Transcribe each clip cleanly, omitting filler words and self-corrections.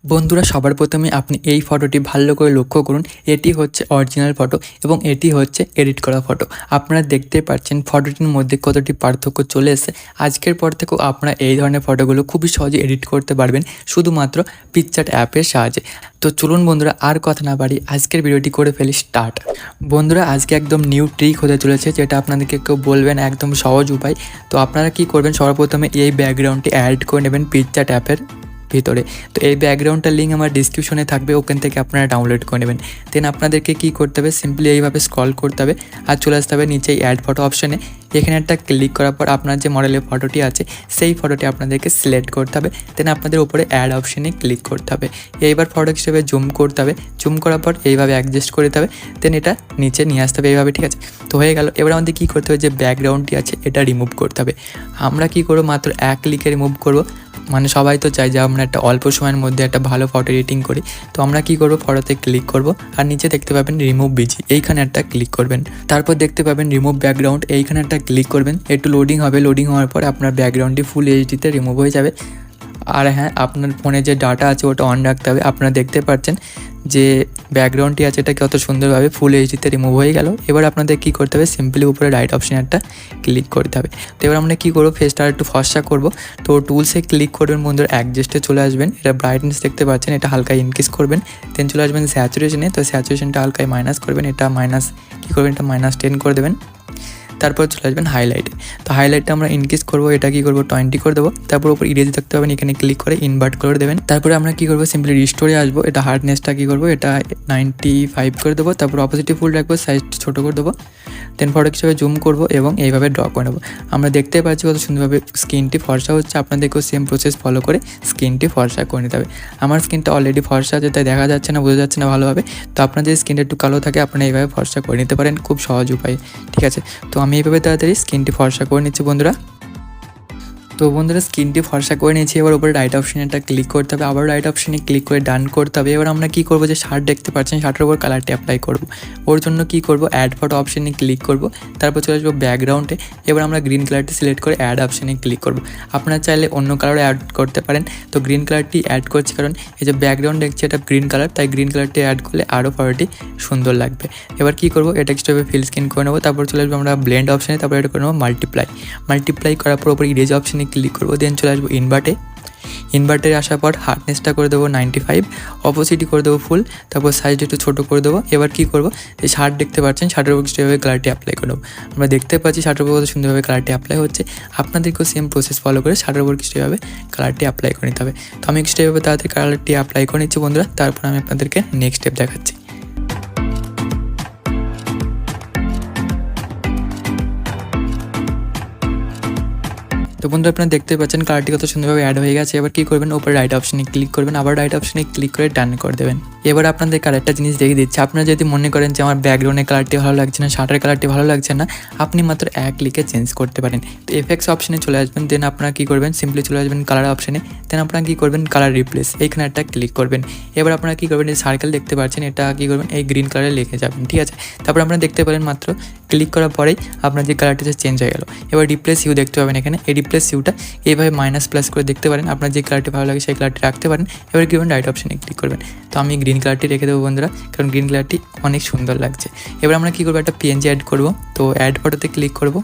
বন্ধুরা সবার প্রথমে আপনি এই ফটোটি ভালো করে লক্ষ্য করুন। এটি হচ্ছে অরিজিনাল ফটো এবং এটি হচ্ছে এডিট করা ফটো। আপনারা দেখতে পাচ্ছেন ফটোটির মধ্যে কতটি পার্থক্য চলে এসেছে। আজকের পর থেকেও আপনারা এই ধরনের ফটোগুলো খুবই সহজে এডিট করতে পারবেন শুধুমাত্র পিকচার্ট অ্যাপের সাহায্যে। তো চলুন বন্ধুরা আর কথা না বাড়ি আজকের ভিডিওটি করে ফেলি স্টার্ট। বন্ধুরা আজকে একদম নিউ ট্রিক হতে চলেছে যেটা আপনাদেরকে কেউ বলবেন একদম সহজ উপায়। তো আপনারা কি করবেন, সর্বপ্রথমে এই ব্যাকগ্রাউন্ডটি অ্যাড করে নেবেন পিকচার্ট অ্যাপের ভিতরে। তো এই ব্যাকগ্রাউন্ডটার লিঙ্ক আমার ডিসক্রিপশনে থাকবে, ওখান থেকে আপনারা ডাউনলোড করে নেবেন। দেন আপনাদেরকে কী করতে হবে, সিম্পলি এইভাবে স্ক্রল করতে হবে আর চলে আসতে হবে নিচে অ্যাড ফটো অপশানে। এখানে একটা ক্লিক করার পর আপনার যে মডেলের ফটোটি আছে সেই ফটোটি আপনাদেরকে সিলেক্ট করতে হবে। দেন আপনাদের উপরে অ্যাড অপশানে ক্লিক করতে হবে। এইবার ফটো হিসেবে জুম করতে হবে, জুম করার পর এইভাবে অ্যাডজাস্ট করতে হবে। দেন এটা নিচে নিয়ে আসতে হবে এইভাবে, ঠিক আছে? তো হয়ে গেল। এবার আমাদের কী করতে হবে, যে ব্যাকগ্রাউন্ডটি আছে এটা রিমুভ করতে হবে। আমরা কী করবো, মাত্র এক ক্লিকে রিমুভ করবো। মানে সবাই তো চাই যে আমরা একটা অল্প সময়ের মধ্যে একটা ভালো ফটো এডিটিং করি। তো আমরা কি করব, ফটোতে ক্লিক করব আর নিচে দেখতে পাবেন রিমুভ বিজি, এইখানে একটা ক্লিক করবেন। তারপর দেখতে পাবেন রিমুভ ব্যাকগ্রাউন্ড, এইখানে একটা ক্লিক করবেন। একটু লোডিং হবে, লোডিং হওয়ার পর আপনার ব্যাকগ্রাউন্ডটি ফুল এইচডিতে রিমুভ হয়ে যাবে। আর হ্যাঁ, আপনার ফোনে যে ডাটা আছে ওটা অন রাখতে হবে। আপনারা দেখতে পাচ্ছেন যে ব্যাকগ্রাউন্ডটি আছে এটা কত সুন্দরভাবে ফুল এইচডিতে রিমুভ হয়ে গেল। এবার আপনাদের কী করতে হবে, সিম্পলি উপরে রাইট অপশানে একটা ক্লিক করতে হবে। তো এবার আমরা কী করবো, ফেসটা একটু ফর্সা করবো। তো টুলসে ক্লিক করবেন বন্ধুরা, অ্যাডজাস্টে চলে আসবেন। এটা ব্রাইটনেস দেখতে পাচ্ছেন, এটা হালকা ইনক্রিজ করবেন। দেন চলে আসবেন স্যাচুরেশনে, তো স্যাচুরেশনটা হালকায় মাইনাস করবেন। এটা মাইনাস কী করবেন, এটা -10 করে দেবেন। তারপর চলে আসবেন হাইলাইটে। তো হাইলাইটটা আমরা ইনক্রিজ করবো, এটা কী করবো 20 করে দেবো। তারপর উপর ইরেজ দেখতে পাবেন, এখানে ক্লিক করে ইনভার্ট করে দেবেন। তারপরে আমরা কী করবো, সিম্পলি রিস্টোরে আসবো। এটা হার্ডনেসটা কী করবো, এটা 95 করে দেবো। তারপর অপোজিটিভ ফুল রাখবো, সাইজ ছোটো করে দেবো। দেন ফটো হিসেবে জুম করবো এবং এইভাবে ড্র করে নেবো। আমরা দেখতে পাচ্ছি কত সুন্দরভাবে স্কিনটি ফর্সা হচ্ছে। আপনাদেরকেও সেম প্রসেস ফলো করে স্কিনটি ফর্সা করে নিতে হবে। আমার স্কিনটা অলরেডি ফর্সা আছে, তাই দেখা যাচ্ছে না, বোঝা যাচ্ছে না ভালোভাবে। তো আপনাদের স্কিনটা একটু কালো থাকে, আপনারা এইভাবে ফর্সা করে নিতে পারেন, খুব সহজ উপায়, ঠিক আছে? তো আমি এইভাবে তাড়াতাড়ি স্কিনটি ফর্সা করে নিচ্ছি বন্ধুরা। তো বন্ধুরা স্কিনটি ফর্সা করে নিয়েছি। এবার উপরে রাইট অপশানে একটা ক্লিক করতে হবে, আবার রাইট অপশানে ক্লিক করে ডান করতে হবে। এবার আমরা কী করবো, যে শার্ট দেখতে পাচ্ছেন, শার্টের উপর কালারটি অ্যাপ্লাই করবো। ওর জন্য কী করবো, অ্যাড ফটো অপশানে ক্লিক করবো। তারপর চলে আসবো ব্যাকগ্রাউন্ডে। এবার আমরা গ্রিন কালারটি সিলেক্ট করে অ্যাড অপশানে ক্লিক করবো। আপনারা চাইলে অন্য কালারও অ্যাড করতে পারেন। তো গ্রিন কালারটি অ্যাড করছি কারণ এই যে ব্যাকগ্রাউন্ড দেখছি এটা গ্রিন কালার, তাই গ্রিন কালারটি অ্যাড করলে আরও ফটোটি সুন্দর লাগবে। এবার কী করবো, এটা কিছুভাবে ফিল স্ক্রিন করে নেবো। তারপর চলে আসবো আমরা ব্লেন্ড অপশানে, তারপর এটা করে নেবো মাল্টিপ্লাই করার পর ওপর ইরেজ অপশানে ক্লিক করবো। দেন চলে আসবো ইনভার্টে আসার পর হার্ডনেসটা করে দেবো 95, অপোজিটি করে দেবো ফুল, তারপর সাইজটা একটু ছোটো করে দেবো। এবার কী করবো, এই শার্ট দেখতে পাচ্ছেন, শার্টের উপর কিছুভাবে কালারটি অ্যাপ্লাই করে দেবো। আমরা দেখতে পাচ্ছি শার্টের উপর কত সুন্দরভাবে কালারটি অ্যাপ্লাই হচ্ছে। আপনাদেরকেও সেম প্রসেস ফলো করে শার্টের উপর কিছুভাবে কালারটি অ্যাপ্লাই করে নিতে হবে। তো আমি কিছুভাবে তাড়াতাড়ি কালারটি অ্যাপ্লাই করে নিচ্ছি বন্ধুরা। তারপর আমি আপনাদেরকে নেক্সট স্টেপ দেখাচ্ছি। তো বন্ধুরা আপনারা দেখতে পাচ্ছেন কালারটি কত সুন্দরভাবে অ্যাড হয়ে গেছে। এবার কী করবেন, উপরে রাইট অপশানে ক্লিক করবেন, আবার রাইট অপশানে ক্লিক করে ডান করে দেবেন। এবার আপনাদের কালারটা জিনিস দেখে দিচ্ছে। আপনারা যদি মনে করেন যে আমার ব্যাকগ্রাউন্ডের কালারটি ভালো লাগছে না, শার্টের কালারটি ভালো লাগছে না, আপনি মাত্র এক ক্লিকে চেঞ্জ করতে পারেন। তো এফেক্টস অপশানে চলে আসবেন। দেন আপনারা কী করবেন, সিম্পলি চলে আসবেন কালার অপশানে। দেন আপনারা কী করবেন, কালার রিপ্লেস, এইখানে একটা ক্লিক করবেন। এবার আপনারা কী করবেন, এই সার্কেল দেখতে পাচ্ছেন, এটা কী করবেন, এই গ্রিন কালারে লিখে যাবেন, ঠিক আছে? তারপর আপনারা দেখতে পারেন মাত্র ক্লিক করার পরেই আপনার যে কালারটি চেঞ্জ হয়ে গেল। এবার রিপ্লেস ইউ দেখতে পাবেন, এখানে এই রিপ্লেস ইউটা এইভাবে -+ করে দেখতে পারেন। আপনার যে কালারটি ভালো লাগে সেই কালারটি রাখতে পারেন। এবার কী করবেন, রাইট অপশানে ক্লিক করবেন। তো আমি গ্রিন কালারটি রেখে দেবো বন্ধুরা, কারণ গ্রিন কালারটি অনেক সুন্দর লাগছে। এবার আমরা কী করবো, একটা PNG অ্যাড করবো। তো অ্যাড ফটোতে ক্লিক করবো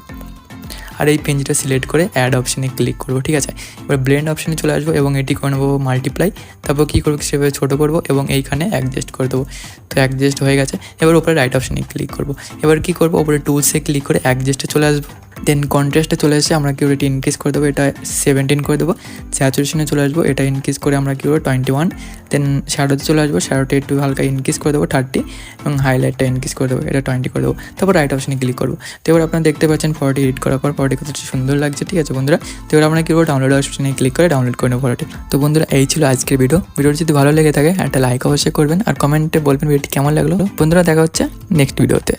আর এই পেনজিটা সিলেক্ট করে অ্যাড অপশানে ক্লিক করবো, ঠিক আছে? এবার ব্লেন্ড অপশানে চলে আসবো এবং এটি করে নেবো মাল্টিপ্লাই। তারপর কী করবো, সেভাবে ছোটো করবো এবং এইখানে অ্যাডজাস্ট করে দেবো। তো অ্যাডজাস্ট হয়ে গেছে। এবার উপরে রাইট অপশানে ক্লিক করবো। এবার কী করবো, উপরে টুলসে ক্লিক করে অ্যাডজাস্টে চলে আসবো। দেন কন্ট্রাস্টে চলে এসে আমরা কী করে এটা ইনক্রিজ করে দেবো, এটা 17 করে দেবো। স্যাচুরেশনে চলে আসবো, এটা ইনক্রিজ করে আমরা কী করবো 21। দেন শ্যাডোতে চলে আসবো, শ্যাডোটা একটু হালকা ইনক্রিজ করে দেবো 30 এবং হাইলাইটটা ইনক্রিজ করে দেবো, এটা 20 করে দেবো। তারপর রাইট অপশানে ক্লিক করবো। তো এবার আপনারা দেখতে পাচ্ছেন ফটোটি এডিট করার পর ফটোটি কত সুন্দর লাগছে, ঠিক আছে বন্ধুরা? তো এবার আমরা কী করবো, ডাউনলোড অপশানে ক্লিক করে ডাউনলোড করে নেবো ফটোটি। তো বন্ধুরা এই ছিল আজকের ভিডিওটি যদি ভালো লেগে থাকে একটা লাইক অবশ্যই করবেন আর কমেন্টে বলবেন ভিডিওটি কেমন লাগলো। বন্ধুরা দেখা হচ্ছে নেক্সট ভিডিওতে।